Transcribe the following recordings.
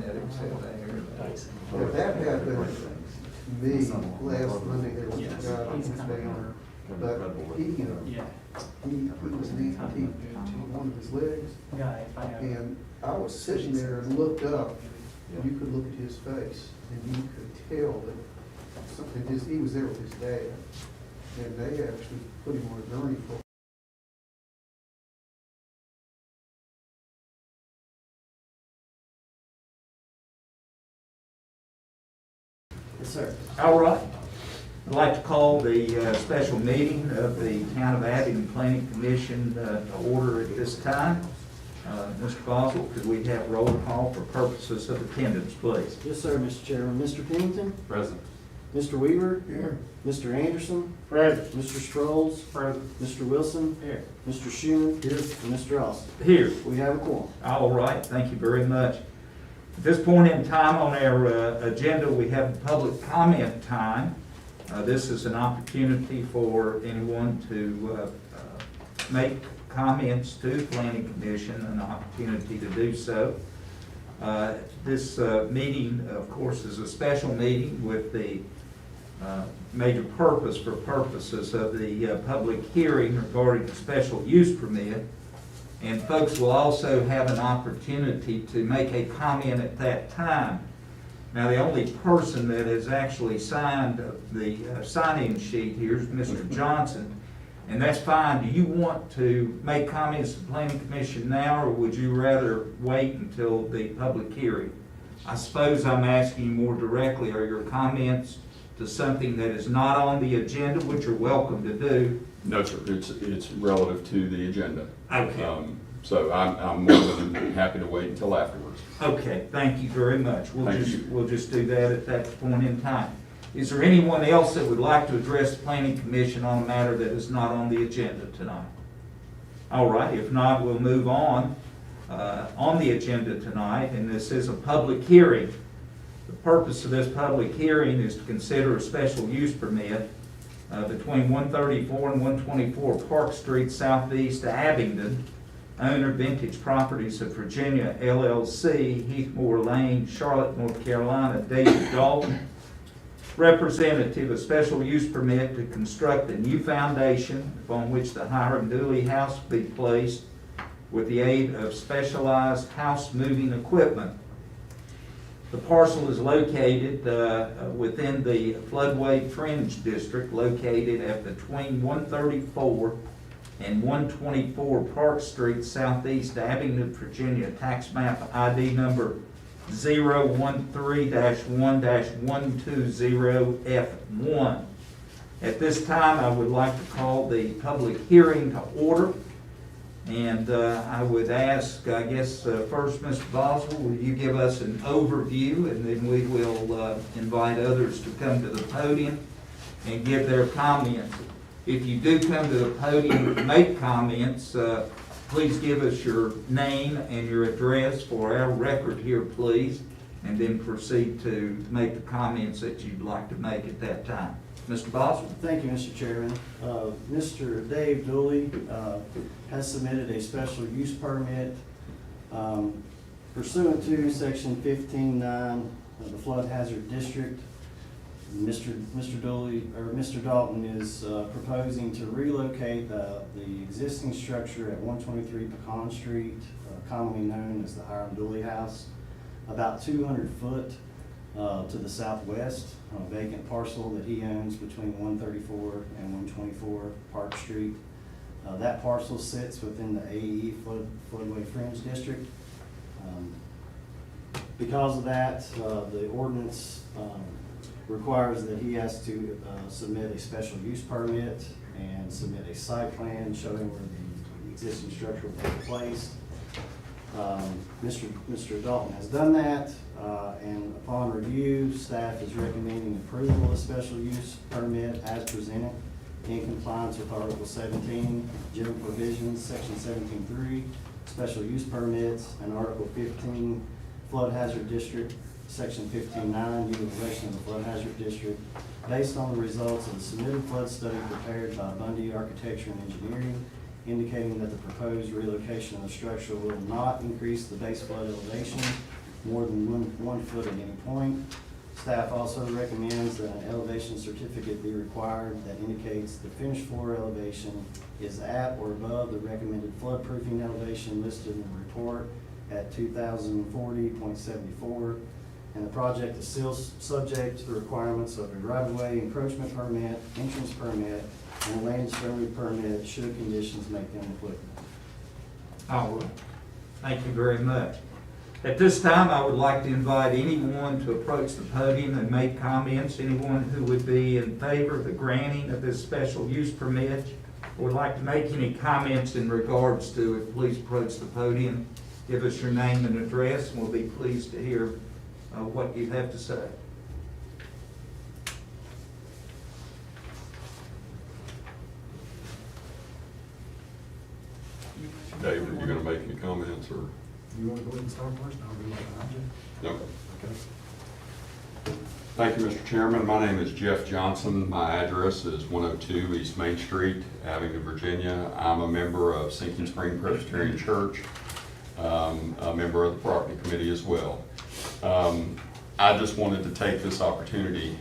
paramedics have there. If that happened to me last Monday, there was a guy on his van, but he was an amputee on one of his legs. And I was sitting there and looked up, and you could look at his face, and you could tell that something, he was there with his dad, and they actually put him on a gurney for. Yes, sir. All right. I'd like to call the special meeting of the Town of Abingdon Planning Commission to order at this time. Mr. Boswell, could we have roll call for purposes of attendance, please? Yes, sir, Mr. Chairman. Mr. Pennington? Present. Mr. Weaver? Here. Mr. Anderson? Present. Mr. Strolls? Present. Mr. Wilson? Here. Mr. Schuman? Here. And Mr. Austin? Here. We have a quorum. All right, thank you very much. At this point in time on our agenda, we have public comment time. This is an opportunity for anyone to make comments to the Planning Commission, an opportunity to do so. This meeting, of course, is a special meeting with the major purpose for purposes of the public hearing regarding the special use permit. And folks will also have an opportunity to make a comment at that time. Now, the only person that has actually signed the sign-in sheet here is Mr. Johnson, and that's fine. Do you want to make comments to the Planning Commission now, or would you rather wait until the public hearing? I suppose I'm asking you more directly, are your comments to something that is not on the agenda, which you're welcome to do? No, sir, it's relative to the agenda. Okay. So I'm more than happy to wait until afterwards. Okay, thank you very much. Thank you. We'll just do that at that point in time. Is there anyone else that would like to address the Planning Commission on a matter that is not on the agenda tonight? All right, if not, we'll move on the agenda tonight, and this is a public hearing. The purpose of this public hearing is to consider a special use permit between 134 and 124 Park Street Southeast, Abingdon. Owner Vintage Properties of Virginia, LLC, Heathmore Lane, Charlotte, North Carolina, David Dalton. Representative, a special use permit to construct a new foundation upon which the Hiram Dooley House will be placed with the aid of specialized house moving equipment. The parcel is located within the floodway fringe district, located at between 134 and 124 Park Street, Southeast Abingdon, Virginia, tax map ID number 013-1-120F1. At this time, I would like to call the public hearing to order. And I would ask, I guess, first, Mr. Boswell, will you give us an overview, and then we will invite others to come to the podium and give their comments. If you do come to the podium to make comments, please give us your name and your address for our record here, please, and then proceed to make the comments that you'd like to make at that time. Mr. Boswell. Thank you, Mr. Chairman. Mr. Dave Dooley has submitted a special use permit pursuant to section 15.9 of the Flood Hazard District. Mr. Dooley, or Mr. Dalton, is proposing to relocate the existing structure at 123 Pecan Street, commonly known as the Hiram Dooley House, about 200 foot to the southwest on a vacant parcel that he owns between 134 and 124 Park Street. That parcel sits within the AE Floodway Fringe District. Because of that, the ordinance requires that he has to submit a special use permit and submit a site plan showing where the existing structure will be placed. Mr. Dalton has done that, and upon review, staff is recommending approval of the special use permit as presented in compliance with Article 17, general provisions, Section 17.3, special use permits, and Article 15, flood hazard district, Section 15.9, utilization of the flood hazard district, based on the results of the submitted flood study prepared by Bundy Architecture and Engineering, indicating that the proposed relocation of the structure will not increase the base flood elevation more than 1 foot at any point. Staff also recommends that an elevation certificate be required that indicates the finished floor elevation is at or above the recommended floodproofing elevation listed in the report at 2040.74. And the project is still subject to the requirements of a right-of-way encroachment permit, entrance permit, and a land survey permit should conditions make them applicable. All right. Thank you very much. At this time, I would like to invite anyone to approach the podium and make comments. Anyone who would be in favor of the granting of this special use permit or would like to make any comments in regards to it, please approach the podium. Give us your name and address, and we'll be pleased to hear what you have to say. David, are you gonna make any comments, or? You want to go ahead and start first, and I'll be right behind you? No. Okay. Thank you, Mr. Chairman. My name is Jeff Johnson. My address is 102 East Main Street, Abingdon, Virginia. I'm a member of Sinking Spring Presbyterian Church, a member of the property committee as well. I just wanted to take this opportunity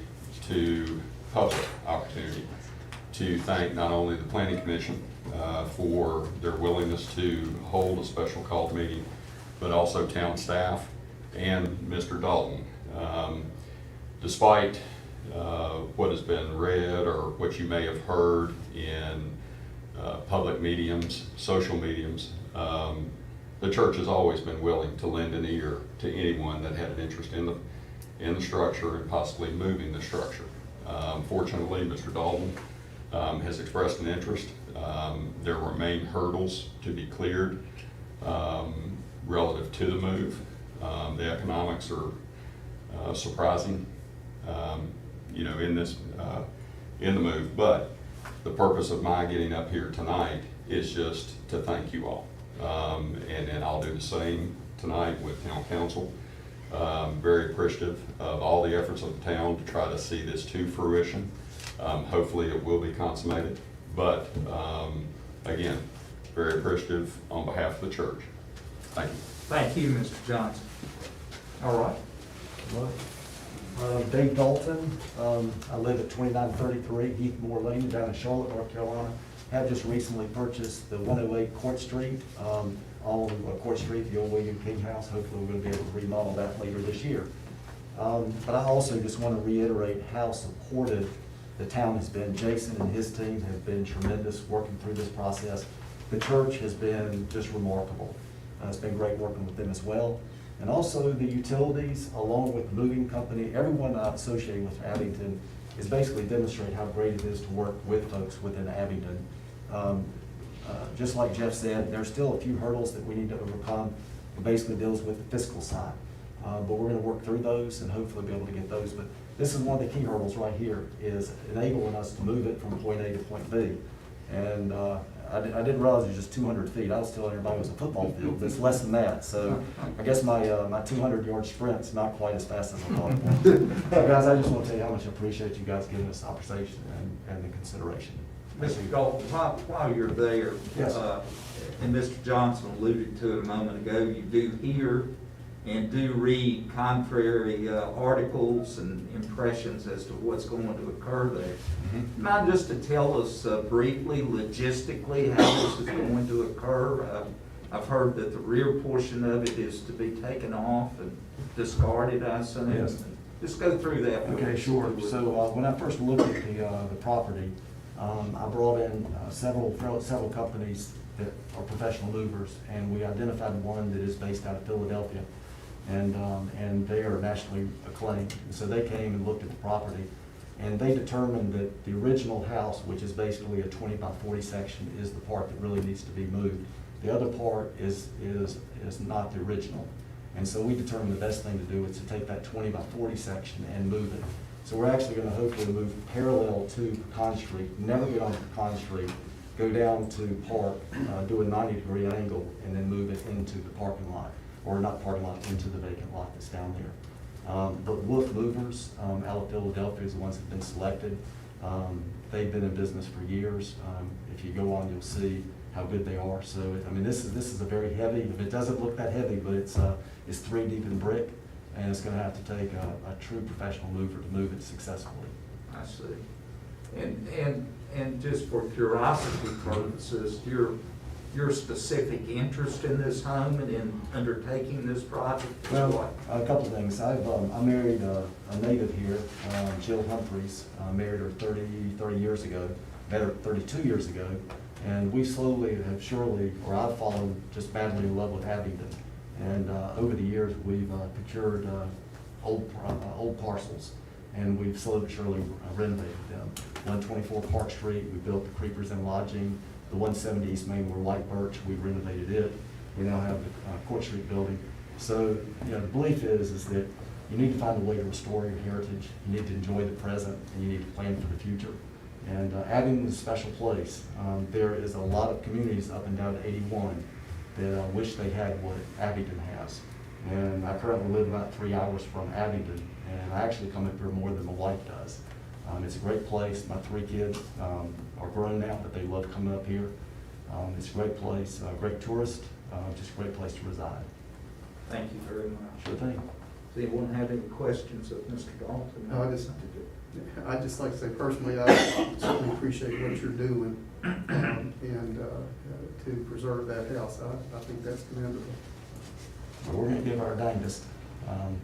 public opportunity, to thank not only the Planning Commission for their willingness to hold a special called meeting, but also town staff and Mr. Dalton. Despite what has been read or what you may have heard in public mediums, social mediums, the church has always been willing to lend an ear to anyone that had an interest in the structure and possibly moving the structure. Fortunately, Mr. Dalton has expressed an interest. There remain hurdles to be cleared relative to the move. The economics are surprising, in the move. But the purpose of my getting up here tonight is just to thank you all. And I'll do the same tonight with town council. Very appreciative of all the efforts of the town to try to see this to fruition. Hopefully it will be consummated, but again, very appreciative on behalf of the church. Thank you. Thank you, Mr. Johnson. All right. Dave Dalton, I live at 2933 Heathmore Lane down in Charlotte, North Carolina. Have just recently purchased the 108 Court Street, on Court Street, the old William King House. Hopefully we're going to be able to remodel that later this year. But I also just want to reiterate how supportive the town has been. Jason and his team have been tremendous working through this process. The church has been just remarkable. It's been great working with them as well. And also the utilities, along with the moving company, everyone I've associated with Abingdon is basically demonstrating how great it is to work with folks within Abingdon. Just like Jeff said, there's still a few hurdles that we need to overcome. It basically deals with the fiscal side. But we're going to work through those and hopefully be able to get those. But this is one of the key hurdles right here, is enabling us to move it from point A to point B. And I didn't realize it was just 200 feet. I was telling everybody it was a football field. It's less than that. So I guess my 200-yard sprint's not quite as fast as I thought it was. Guys, I just want to tell you how much I appreciate you guys giving us the conversation and the consideration. Mr. Dalton, while you're there, Yes. And Mr. Johnson alluded to it a moment ago, you do hear and do read contrary articles and impressions as to what's going to occur there. Mm-hmm. Mind just to tell us briefly, logistically, how this is going to occur? I've heard that the rear portion of it is to be taken off and discarded, I assume. Yes. Just go through that. Okay, sure. So when I first looked at the property, I brought in several companies that are professional movers, and we identified one that is based out of Philadelphia, and they are nationally acclaimed. And so they came and looked at the property, and they determined that the original house, which is basically a 20 by 40 section, is the part that really needs to be moved. The other part is not the original. And so we determined the best thing to do is to take that 20 by 40 section and move it. So we're actually going to hopefully move parallel to Pecan Street, never get on Pecan Street, go down to Park, do a 90-degree angle, and then move it into the parking lot, or not parking lot, into the vacant lot that's down there. But Wolf Movers out of Philadelphia is the ones that have been selected. They've been in business for years. If you go on, you'll see how good they are. So, I mean, this is a very heavy, if it doesn't look that heavy, but it's 3 deep in brick. and it's gonna have to take a true professional mover to move it successfully. I see. And just for curiosity purposes, your specific interest in this home and in undertaking this project is Well, what? a couple of things. I married a native here, Jill Humphreys. I married her 30 years ago, met her 32 years ago, and we slowly have surely, or I've fallen just madly in love with Abingdon. And over the years, we've procured old parcels, and we've slowly but surely renovated them. 124 Park Street, we built the Creepers Inn Lodging. The 170 East Main, where White Birch, we renovated it. We now have the Court Street building. So, you know, the belief is that you need to find a way to restore your heritage. You need to enjoy the present, and you need to plan for the future. And Abingdon is a special place. There is a lot of communities up and down to 81 that wish they had what Abingdon has. And I currently live about 3 hours from Abingdon, and I actually come up here more than my wife does. It's a great place. My 3 kids are grown now, but they love coming up here. It's a great place, great tourist, just a great place to reside. Thank you very much. Sure thing. Does anyone have any questions of Mr. Dalton? No, I'd just like to say personally, I certainly appreciate what you're doing, and to preserve that house. I think that's commendable. But we're gonna give our dangest.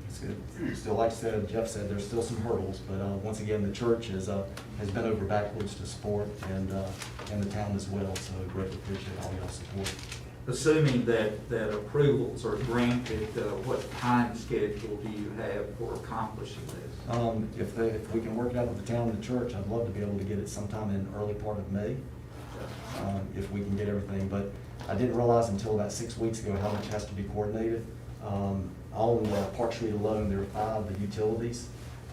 It's good. Still, like I said, Jeff said, there's still some hurdles, but once again, the church has been over backwards to support, and the town as well, so greatly appreciate all y'all's support. Assuming that approvals are granted, what time schedule do you have for accomplishing this? If we can work it out with the town and the church, I'd love to be able to get it sometime in early part of May, if we can get everything, but I didn't realize until about 6 weeks ago how much has to be coordinated. On Park Street alone, there are 5 utilities.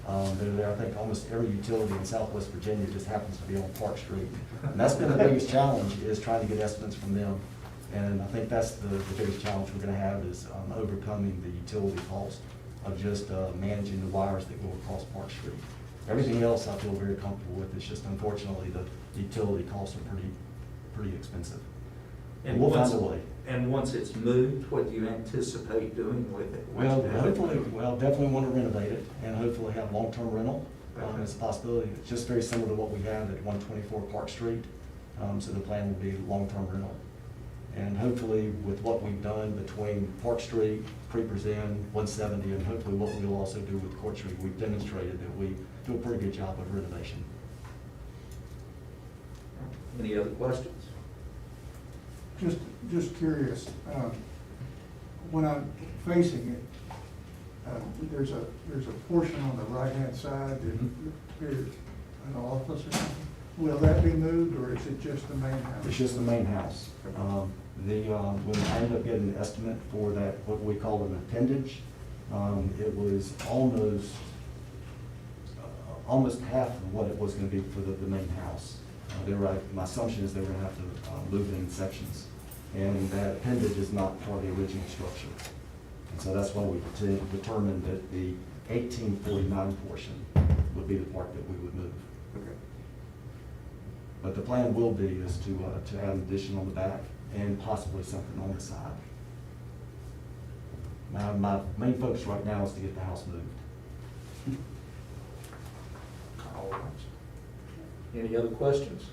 They're there. I think almost every utility in Southwest Virginia just happens to be on Park Street. And that's been the biggest challenge, is trying to get estimates from them. And I think that's the biggest challenge we're gonna have, is overcoming the utility cost of just managing the wires that go across Park Street. Everything else I feel very comfortable with. It's just unfortunately the utility costs are pretty expensive. And we'll find a way. And once it's moved, what do you anticipate doing with it? Well, definitely want to renovate it and hopefully have long-term rental. It's a possibility. It's just very similar to what we have at 124 Park Street. So the plan will be long-term rental. And hopefully with what we've done between Park Street, Creepers Inn, 170, and hopefully what we'll also do with Court Street, we've demonstrated that we do a pretty good job of renovation. Any other questions? Just curious, when I'm facing it, there's a portion on the right-hand side that appears an office or something. Will that be moved, or is it just the main house? It's just the main house. When I ended up getting an estimate for that, what we call an appendage, it was almost half of what it was gonna be for the main house. My assumption is they were gonna have to move it in sections. And that appendage is not part of the original structure. And so that's why we determined that the 1849 portion would be the part that we would move. Okay. But the plan will be is to add an addition on the back and possibly something on the side. My main focus right now is to get the house moved. All right. Any other questions?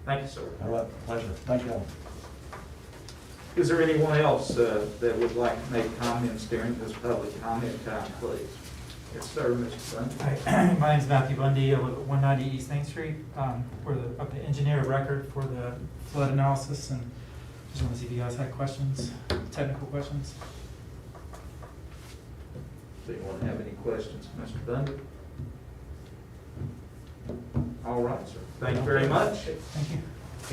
Thank you, sir. All right, pleasure. Thank you all. Is there anyone else that would like to make comments during this public comment time, please? Yes, sir, Mr. Bundy. Hi, my name's Matthew Bundy. I live at 190 East Main Street. We're the engineer of record for the flood analysis, and just want to see if you guys had questions, technical questions. Does anyone have any questions, Mr. Bundy? All right, sir. Thank you very much. Thank you.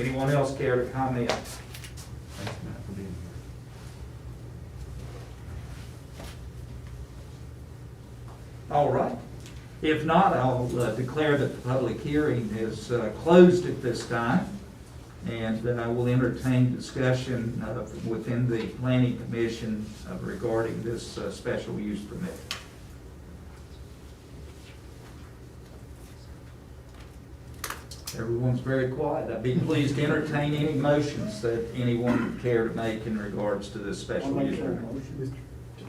Anyone else care to comment? Thanks, Matt, for being here. All right. If not, I'll declare that the public hearing is closed at this time, and I will entertain discussion within the Planning Commission regarding this special use permit. Everyone's very quiet. I'd be pleased to entertain any motions that anyone would care to make in regards to this special use permit.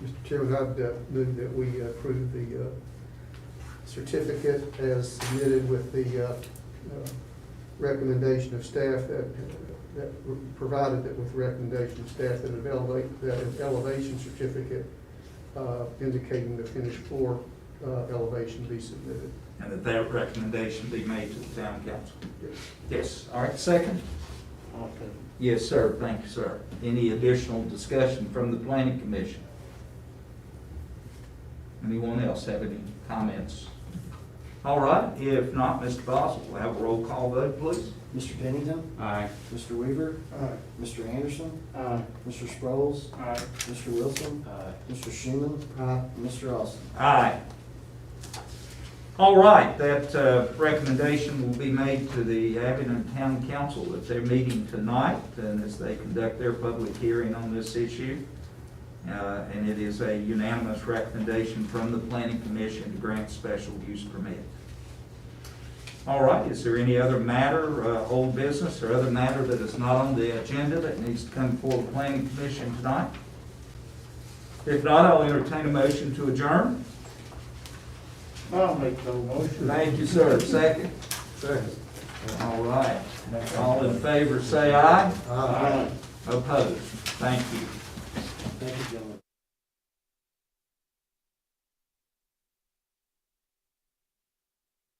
Mr. Chairman, I'd move that we approve the certificate as submitted with the recommendation of staff that provided that with recommendation of staff that an elevation certificate indicating the finished floor elevation be submitted. And that that recommendation be made to the town council? Yes. Yes. All right, second? Yes, sir. Thank you, sir. Any additional discussion from the planning commission? Anyone else have any comments? All right, if not, Mr. Boswell, we'll have a roll call vote, please. Mr. Pennington? Aye. Mr. Weaver? Aye. Mr. Anderson? Mr. Sproles? Mr. Wilson? Mr. Schuman? And Mr. Austin? Aye. All right, that recommendation will be made to the Abingdon Town Council at their meeting tonight, and as they conduct their public hearing on this issue. And it is a unanimous recommendation from the Planning Commission to grant special use permit. All right, is there any other matter, old business or other matter that is not on the agenda that needs to come before the Planning Commission tonight? If not, I'll entertain a motion to adjourn. I'll make the motion. Thank you, sir. Second? Second. All right. All in favor, say aye. Aye. Opposed? Thank you. Thank you, gentlemen.